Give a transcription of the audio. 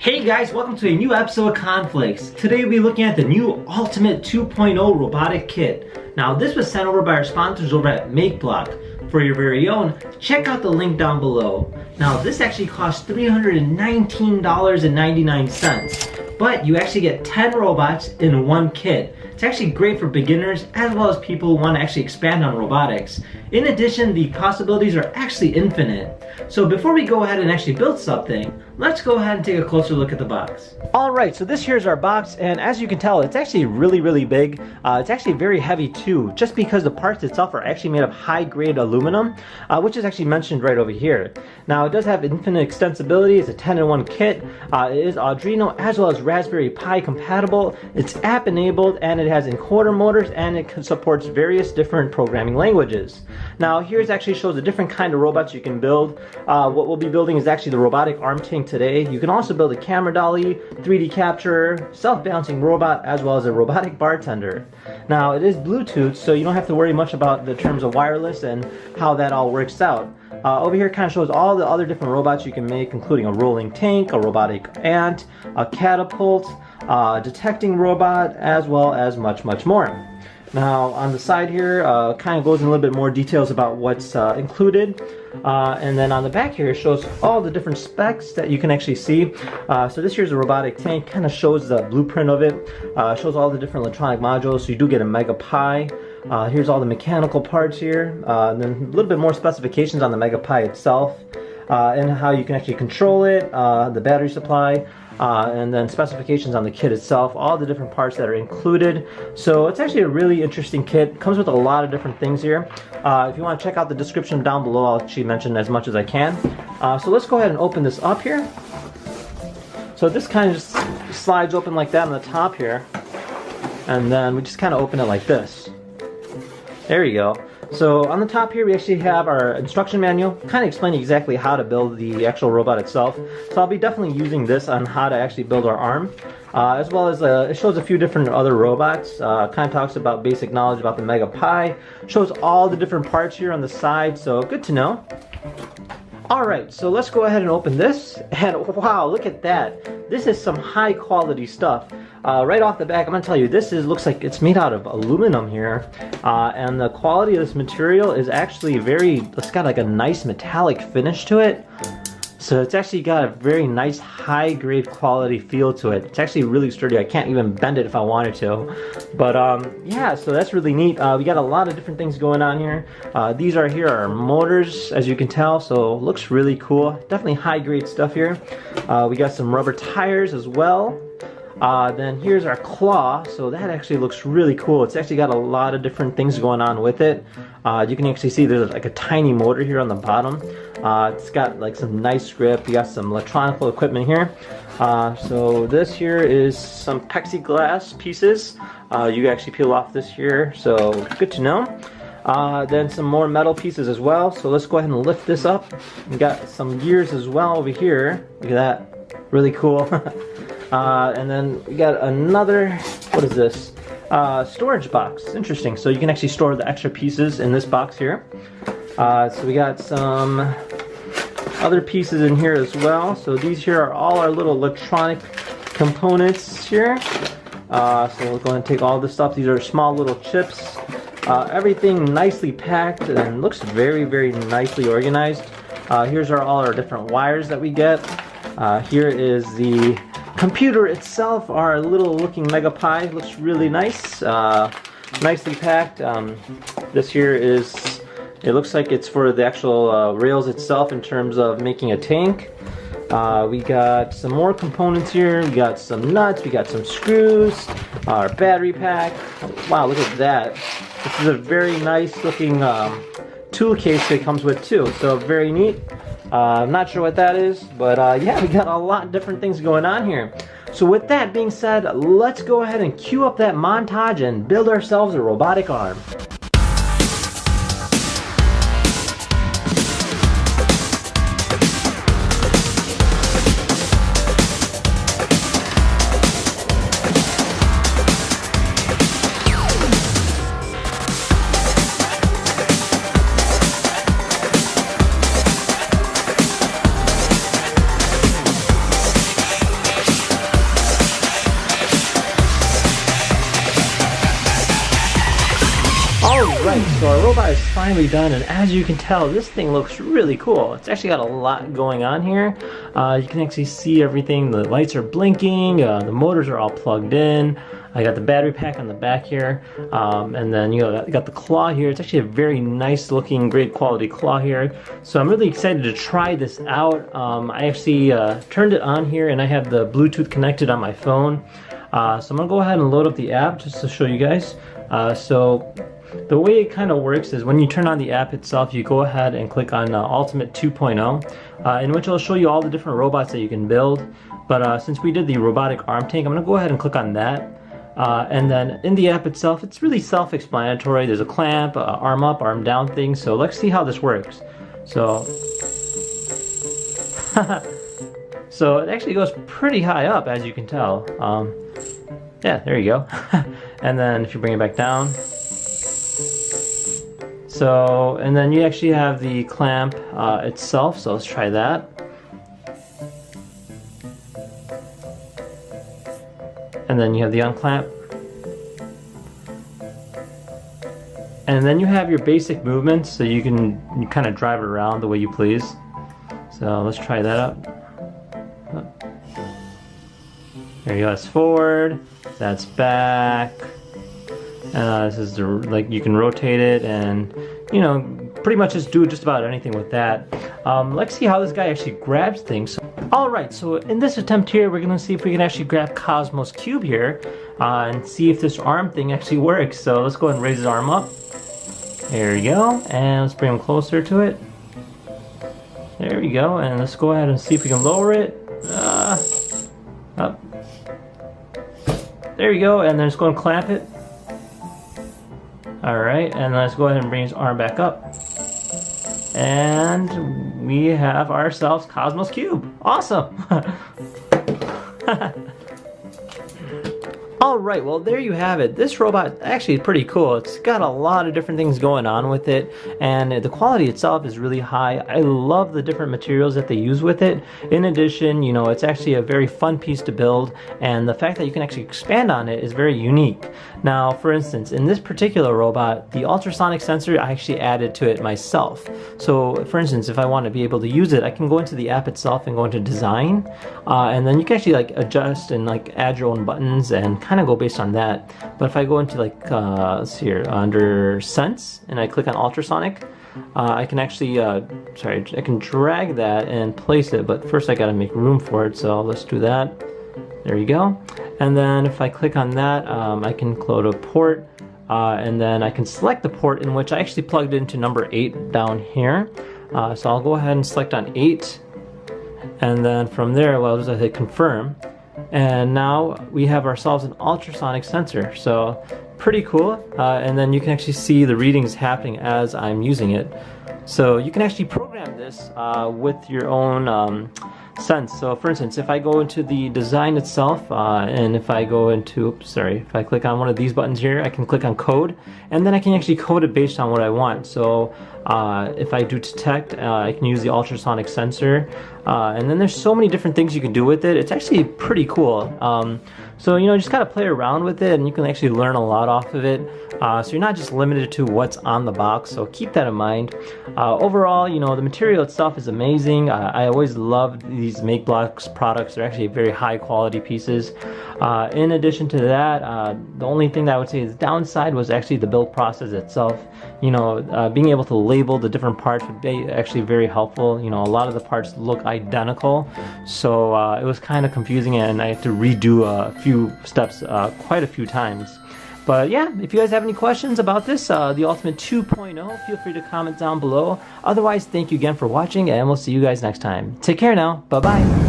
Hey guys, welcome to a new episode of Conflicts. Today we'll be looking at the new Ultimate 2.0 robotic kit. Now this was sent over by our sponsors over at MakeBlock. For your very own, check out the link down below. Now this actually costs $319.99, but you actually get 10 robots in one kit. It's actually great for beginners as well as people who want to actually expand on robotics. In addition, the possibilities are actually infinite. So before we go ahead and actually build something, let's go ahead and take a closer look at the box. Alright, so this here's our box, and as you can tell, it's actually really big. It's actually very heavy too, just because the parts itself are actually made of high-grade aluminum, which is actually mentioned right over here. Now it does have infinite extensibility. It's a 10-in-1 kit. It is Arduino as well as Raspberry Pi compatible. It's app enabled, and it has encoder motors, and it supports various different programming languages. Now here's actually shows the different kind of robots you can build. What we'll be building is actually the robotic arm tank today. You can also build a camera dolly, 3D capture, self-balancing robot, as well as a robotic bartender. Now it is Bluetooth, so you don't have to worry much about the terms of wireless and how that all works out. Over here kind of shows all the other different robots you can make, including a rolling tank, a robotic ant, a catapult, detecting robot, as well as much more. Now on the side here kind of goes in a little bit more details about what's included, and then on the back here it shows all the different specs that you can actually see. So this here's a robotic tank, kind of shows the blueprint of it, shows all the different electronic modules, so you do get a Mega Pi. Here's all the mechanical parts here, and then a little bit more specifications on the Mega Pi itself, and how you can actually control it, the battery supply, and then specifications on the kit itself, all the different parts that are included. So it's actually a really interesting kit. It comes with a lot of different things here. If you want to check out the description down below, I'll actually mention as much as I can. So let's go ahead and open this up here. So this kind of just slides open like that on the top here, and then we just kind of open it like this. There you go. So on the top here we actually have our instruction manual, kind of explaining exactly how to build the actual robot itself. So I'll be definitely using this on how to actually build our arm, as well as it shows a few different other robots, kind of talks about basic knowledge about the Mega Pi, shows all the different parts here on the side, so good to know. Alright, so let's go ahead and open this, and wow, look at that. This is some high quality stuff. Right off the back, I'm going to tell you, this looks like it's made out of aluminum here, and the quality of this material is actually it's got like a nice metallic finish to it. So it's actually got a very nice high grade quality feel to it. It's actually really sturdy. I can't even bend it if I wanted to. But yeah, so that's really neat. We got a lot of different things going on here. These are motors, as you can tell, so looks really cool. Definitely high grade stuff here. We got some rubber tires as well. Then here's our claw, so that actually looks really cool. It's actually got a lot of different things going on with it. You can actually see there's like a tiny motor here on the bottom. It's got like some nice grip. You got some electronic equipment here. So this here is some plexiglass pieces. You actually peel off this here, so good to know. Then some more metal pieces as well. So let's go ahead and lift this up. We got some gears as well over here. Look at that, really cool. And then we got another, what is this? Storage box. Interesting. So you can actually store the extra pieces in this box here. So we got some other pieces in here as well. So these here are all our little electronic components here. So we'll go ahead and take all this stuff. These are small little chips. Everything nicely packed and looks very nicely organized. Here's all our different wires that we get. Here is the computer itself, our little looking Mega Pi. Looks really nice, nicely packed. This here is, it looks like it's for the actual rails itself in terms of making a tank. We got some more components here. We got some nuts, we got some screws, our battery pack. Wow, look at that. This is a very nice looking tool case that it comes with too, so very neat. I'm not sure what that is, but yeah, we got a lot of different things going on here. So with that being said, let's go ahead and cue up that montage and build ourselves a robotic arm. Alright, so our robot is finally done, and as you can tell, this thing looks really cool. It's actually got a lot going on here. You can actually see everything. The lights are blinking, the motors are all plugged in. I got the battery pack on the back here, and then you got the claw here. It's actually a very nice looking, great quality claw here. So I'm really excited to try this out. I actually turned it on here, and I have the Bluetooth connected on my phone. So I'm gonna go ahead and load up the app just to show you guys. So the way it kind of works is when you turn on the app itself, you go ahead and click on Ultimate 2.0, in which it'll show you all the different robots that you can build. But since we did the robotic arm tank, I'm gonna go ahead and click on that. And then in the app itself, it's really self-explanatory. There's a clamp, arm up, arm down thing. So let's see how this works. So, so it actually goes pretty high up, as you can tell. Yeah, there you go. And then if you bring it back down. So, and then you actually have the clamp itself. So let's try that. And then you have the unclamp. And then you have your basic movements, so you kind of drive it around the way you please. So let's try that out. There you go, that's forward, that's back. This is like you can rotate it, and you know, pretty much just do just about anything with that. Let's see how this guy actually grabs things. Alright, so in this attempt here, we're gonna see if we can actually grab Cosmos Cube here, and see if this arm thing actually works. So let's go ahead and raise his arm up. There we go, and let's bring him closer to it. There we go, and let's go ahead and see if we can lower it. Up. There we go, and then let's go and clamp it. Alright, and let's go ahead and bring his arm back up. And we have ourselves Cosmos Cube. Awesome! Alright, well there you have it. This robot actually is pretty cool. It's got a lot of different things going on with it, and the quality itself is really high. I love the different materials that they use with it. In addition, you know, it's actually a very fun piece to build, and the fact that you can actually expand on it is very unique. Now, for instance, in this particular robot, the ultrasonic sensor, I actually added to it myself. So, for instance, if I want to be able to use it, I can go into the app itself and go into design, and then you can actually like adjust and like add your own buttons and kind of go based on that. But if I go into like let's see here, under sense, and I click on ultrasonic, I can actually I can drag that and place it, but first I got to make room for it, so let's do that. There you go. And then if I click on that, I can include a port, and then I can select the port in which I actually plugged into number 8 down here. So I'll go ahead and select on 8, and then from there, well, I'll just hit confirm. And now we have ourselves an ultrasonic sensor, so pretty cool. And then you can actually see the readings happening as I'm using it. So you can actually program this with your own sense. So for instance, if I go into the design itself, and if I go into, if I click on one of these buttons here, I can click on code, and then I can actually code it based on what I want. So if I do detect, I can use the ultrasonic sensor, and then there's so many different things you can do with it. It's actually pretty cool. So you know, just gotta play around with it, and you can actually learn a lot off of it. So you're not just limited to what's on the box, so keep that in mind. Overall, you know, the material itself is amazing. I always love these MakeBlock products. They're actually very high quality pieces. In addition to that, the only thing that I would say is downside was actually the build process itself. You know, being able to label the different parts would be actually very helpful. You know, a lot of the parts look identical, so it was kind of confusing, and I had to redo a few steps quite a few times. But yeah, if you guys have any questions about this, the Ultimate 2.0, feel free to comment down below. Otherwise, thank you again for watching, and we'll see you guys next time. Take care now. Bye-bye.